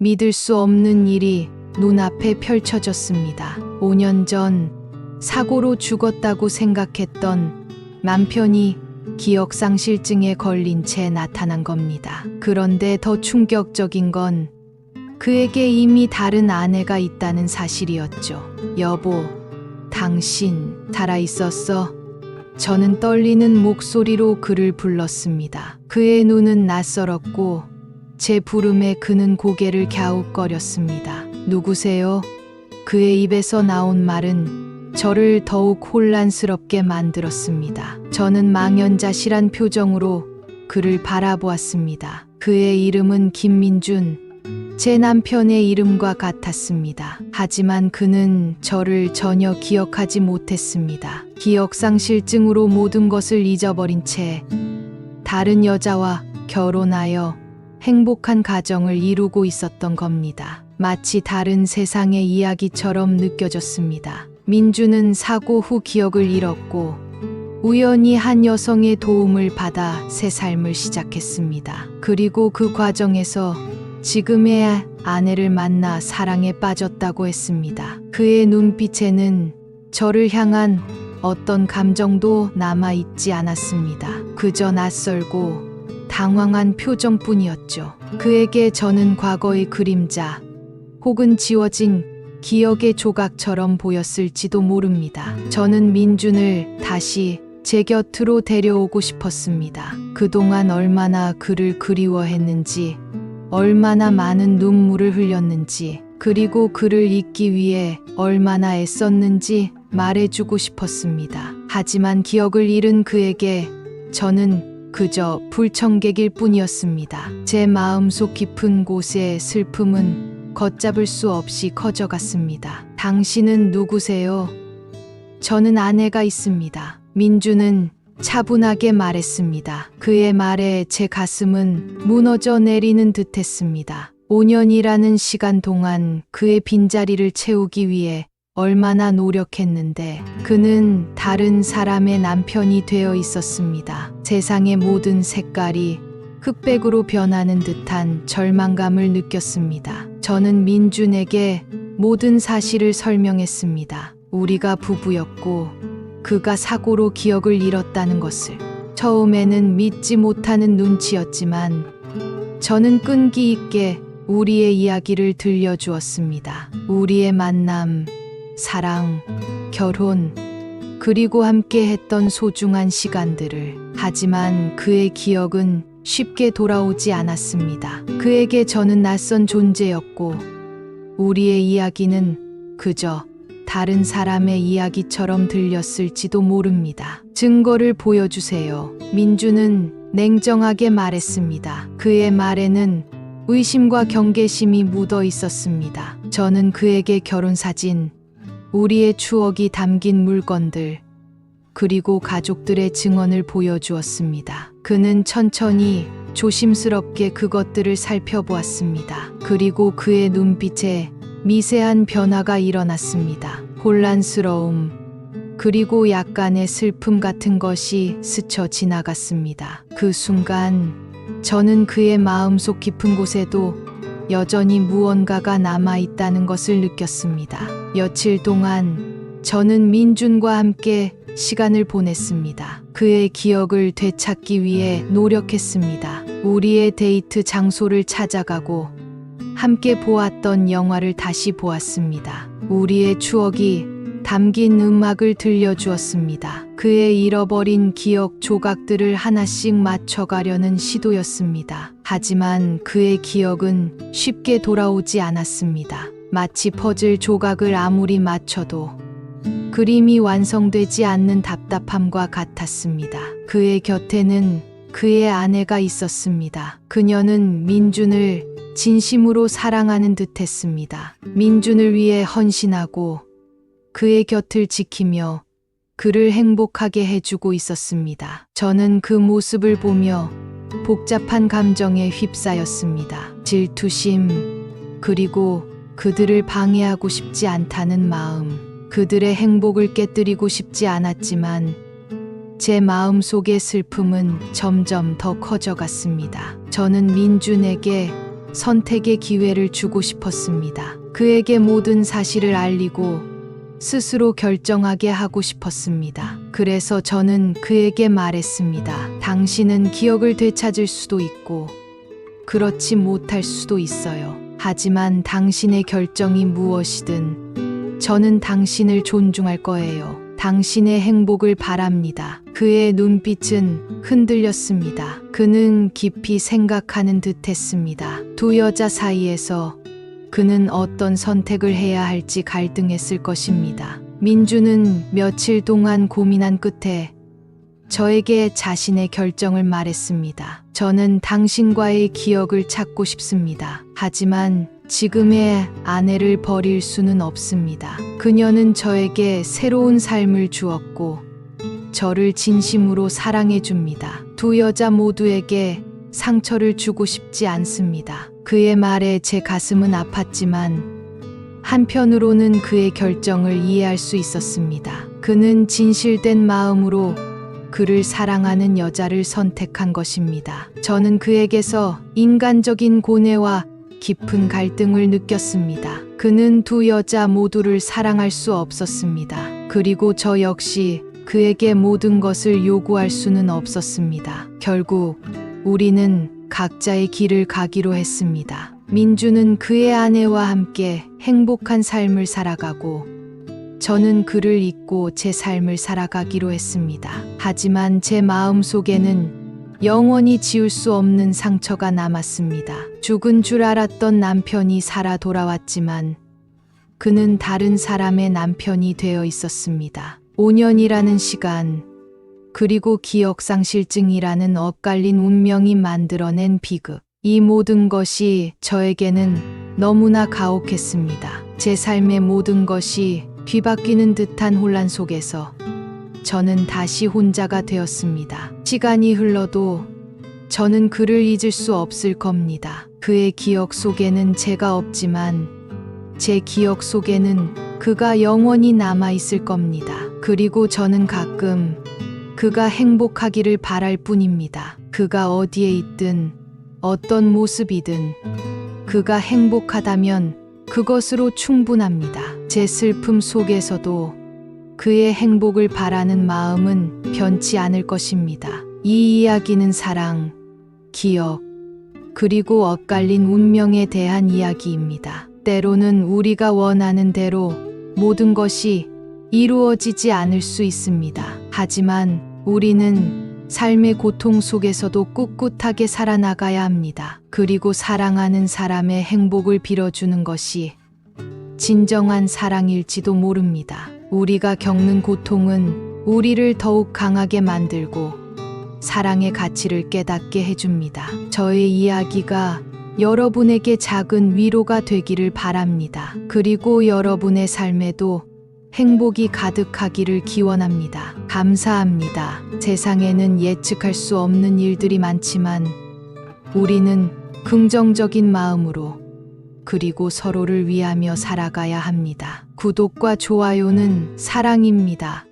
믿을 수 없는 일이 눈앞에 펼쳐졌습니다. 5년 전 사고로 죽었다고 생각했던 남편이 기억상실증에 걸린 채 나타난 겁니다. 그런데 더 충격적인 건 그에게 이미 다른 아내가 있다는 사실이었죠. 여보, 당신 살아있었어? 저는 떨리는 목소리로 그를 불렀습니다. 그의 눈은 낯설었고 제 부름에 그는 고개를 갸웃거렸습니다. 누구세요? 그의 입에서 나온 말은 저를 더욱 혼란스럽게 만들었습니다. 저는 망연자실한 표정으로 그를 바라보았습니다. 그의 이름은 김민준, 제 남편의 이름과 같았습니다. 하지만 그는 저를 전혀 기억하지 못했습니다. 기억상실증으로 모든 것을 잊어버린 채 다른 여자와 결혼하여 행복한 가정을 이루고 있었던 겁니다. 마치 다른 세상의 이야기처럼 느껴졌습니다. 민주는 사고 후 기억을 잃었고 우연히 한 여성의 도움을 받아 새 삶을 시작했습니다. 그리고 그 과정에서 지금의 아내를 만나 사랑에 빠졌다고 했습니다. 그의 눈빛에는 저를 향한 어떤 감정도 남아있지 않았습니다. 그저 낯설고 당황한 표정뿐이었죠. 그에게 저는 과거의 그림자 혹은 지워진 기억의 조각처럼 보였을지도 모릅니다. 저는 민준을 다시 제 곁으로 데려오고 싶었습니다. 그동안 얼마나 그를 그리워했는지, 얼마나 많은 눈물을 흘렸는지, 그리고 그를 잊기 위해 얼마나 애썼는지 말해주고 싶었습니다. 하지만 기억을 잃은 그에게 저는 그저 불청객일 뿐이었습니다. 제 마음속 깊은 곳의 슬픔은 걷잡을 수 없이 커져갔습니다. 당신은 누구세요? 저는 아내가 있습니다. 민주는 차분하게 말했습니다. 그의 말에 제 가슴은 무너져 내리는 듯 했습니다. 5년이라는 시간 동안 그의 빈자리를 채우기 위해 얼마나 노력했는데 그는 다른 사람의 남편이 되어 있었습니다. 세상의 모든 색깔이 흑백으로 변하는 듯한 절망감을 느꼈습니다. 저는 민준에게 모든 사실을 설명했습니다. 우리가 부부였고 그가 사고로 기억을 잃었다는 것을. 처음에는 믿지 못하는 눈치였지만 저는 끈기 있게 우리의 이야기를 들려주었습니다. 우리의 만남, 사랑, 결혼, 그리고 함께 했던 소중한 시간들을. 하지만 그의 기억은 쉽게 돌아오지 않았습니다. 그에게 저는 낯선 존재였고 우리의 이야기는 그저 다른 사람의 이야기처럼 들렸을지도 모릅니다. 증거를 보여주세요. 민주는 냉정하게 말했습니다. 그의 말에는 의심과 경계심이 묻어 있었습니다. 저는 그에게 결혼사진, 우리의 추억이 담긴 물건들, 그리고 가족들의 증언을 보여주었습니다. 그는 천천히 조심스럽게 그것들을 살펴보았습니다. 그리고 그의 눈빛에 미세한 변화가 일어났습니다. 혼란스러움, 그리고 약간의 슬픔 같은 것이 스쳐 지나갔습니다. 그 순간 저는 그의 마음속 깊은 곳에도 여전히 무언가가 남아있다는 것을 느꼈습니다. 며칠 동안 저는 민준과 함께 시간을 보냈습니다. 그의 기억을 되찾기 위해 노력했습니다. 우리의 데이트 장소를 찾아가고 함께 보았던 영화를 다시 보았습니다. 우리의 추억이 담긴 음악을 들려주었습니다. 그의 잃어버린 기억 조각들을 하나씩 맞춰가려는 시도였습니다. 하지만 그의 기억은 쉽게 돌아오지 않았습니다. 마치 퍼즐 조각을 아무리 맞춰도 그림이 완성되지 않는 답답함과 같았습니다. 그의 곁에는 그의 아내가 있었습니다. 그녀는 민준을 진심으로 사랑하는 듯 했습니다. 민준을 위해 헌신하고 그의 곁을 지키며 그를 행복하게 해주고 있었습니다. 저는 그 모습을 보며 복잡한 감정에 휩싸였습니다. 질투심, 그리고 그들을 방해하고 싶지 않다는 마음. 그들의 행복을 깨뜨리고 싶지 않았지만 제 마음 속의 슬픔은 점점 더 커져갔습니다. 저는 민준에게 선택의 기회를 주고 싶었습니다. 그에게 모든 사실을 알리고 스스로 결정하게 하고 싶었습니다. 그래서 저는 그에게 말했습니다. 당신은 기억을 되찾을 수도 있고 그렇지 못할 수도 있어요. 하지만 당신의 결정이 무엇이든 저는 당신을 존중할 거예요. 당신의 행복을 바랍니다. 그의 눈빛은 흔들렸습니다. 그는 깊이 생각하는 듯 했습니다. 두 여자 사이에서 그는 어떤 선택을 해야 할지 갈등했을 것입니다. 민주는 며칠 동안 고민한 끝에 저에게 자신의 결정을 말했습니다. 저는 당신과의 기억을 찾고 싶습니다. 하지만 지금의 아내를 버릴 수는 없습니다. 그녀는 저에게 새로운 삶을 주었고 저를 진심으로 사랑해 줍니다. 두 여자 모두에게 상처를 주고 싶지 않습니다. 그의 말에 제 가슴은 아팠지만 한편으로는 그의 결정을 이해할 수 있었습니다. 그는 진실된 마음으로 그를 사랑하는 여자를 선택한 것입니다. 저는 그에게서 인간적인 고뇌와 깊은 갈등을 느꼈습니다. 그는 두 여자 모두를 사랑할 수 없었습니다. 그리고 저 역시 그에게 모든 것을 요구할 수는 없었습니다. 결국 우리는 각자의 길을 가기로 했습니다. 민주는 그의 아내와 함께 행복한 삶을 살아가고 저는 그를 잊고 제 삶을 살아가기로 했습니다. 하지만 제 마음 속에는 영원히 지울 수 없는 상처가 남았습니다. 죽은 줄 알았던 남편이 살아 돌아왔지만 그는 다른 사람의 남편이 되어 있었습니다. 5년이라는 시간, 그리고 기억상실증이라는 엇갈린 운명이 만들어낸 비극. 이 모든 것이 저에게는 너무나 가혹했습니다. 제 삶의 모든 것이 뒤바뀌는 듯한 혼란 속에서 저는 다시 혼자가 되었습니다. 시간이 흘러도 저는 그를 잊을 수 없을 겁니다. 그의 기억 속에는 제가 없지만 제 기억 속에는 그가 영원히 남아 있을 겁니다. 그리고 저는 가끔 그가 행복하기를 바랄 뿐입니다. 그가 어디에 있든 어떤 모습이든 그가 행복하다면 그것으로 충분합니다. 제 슬픔 속에서도 그의 행복을 바라는 마음은 변치 않을 것입니다. 이 이야기는 사랑, 기억, 그리고 엇갈린 운명에 대한 이야기입니다. 때로는 우리가 원하는 대로 모든 것이 이루어지지 않을 수 있습니다. 하지만 우리는 삶의 고통 속에서도 꿋꿋하게 살아나가야 합니다. 그리고 사랑하는 사람의 행복을 빌어주는 것이 진정한 사랑일지도 모릅니다. 우리가 겪는 고통은 우리를 더욱 강하게 만들고 사랑의 가치를 깨닫게 해줍니다. 저의 이야기가 여러분에게 작은 위로가 되기를 바랍니다. 그리고 여러분의 삶에도 행복이 가득하기를 기원합니다. 감사합니다. 세상에는 예측할 수 없는 일들이 많지만 우리는 긍정적인 마음으로 그리고 서로를 위하며 살아가야 합니다. 구독과 좋아요는 사랑입니다.